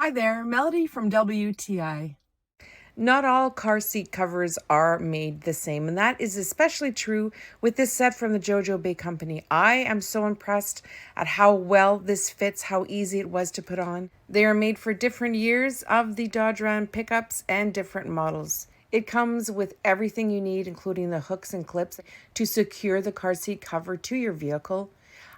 Hi there, Melody from WTI. Not all car seat covers are made the same, and that is especially true with this set from the JOJOBAY company. I am so impressed at how well this fits, how easy it was to put on. They are made for different years of the Dodge Ram pickups and different models. It comes with everything you need, including the hooks and clips to secure the car seat cover to your vehicle.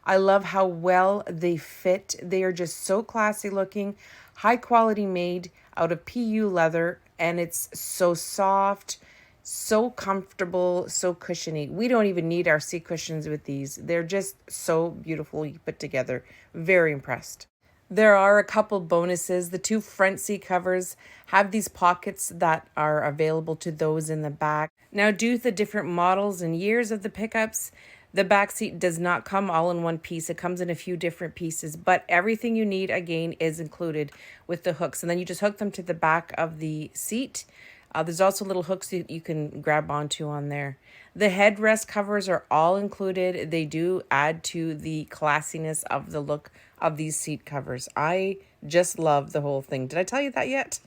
I love how well they fit. They are just so classy looking, high quality made out of PU leather, and it's so soft, so comfortable, so cushiony. We don't even need our seat cushions with these. They're just so beautifully put together. Very impressed. There are a couple bonuses. The two front seat covers have these pockets that are available to those in the back. Now, due to the different models and years of the pickups, the back seat does not come all in one piece. It comes in a few different pieces, but everything you need, again, is included with the hooks. And then you just hook them to the back of the seat. There's also little hooks that you can grab onto on there. The headrest covers are all included. They do add to the classiness of the look of these seat covers. I just love the whole thing. Did I tell you that yet?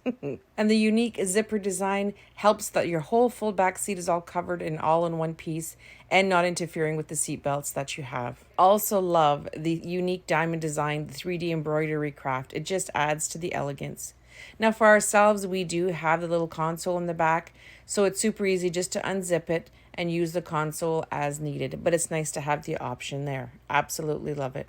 And the unique zipper design helps that your whole full back seat is all covered in all in one piece and not interfering with the seat belts that you have. Also love the unique diamond design, the 3D embroidery craft. It just adds to the elegance. Now for ourselves, we do have the little console in the back, so it's super easy just to unzip it and use the console as needed. But it's nice to have the option there. Absolutely love it.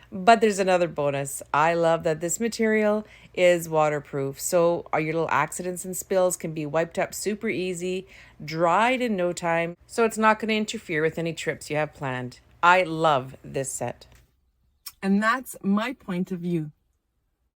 But there's another bonus. I love that this material is waterproof. So all your little accidents and spills can be wiped up super easy, dried in no time. So it's not going to interfere with any trips you have planned. I love this set. And that's my point of view.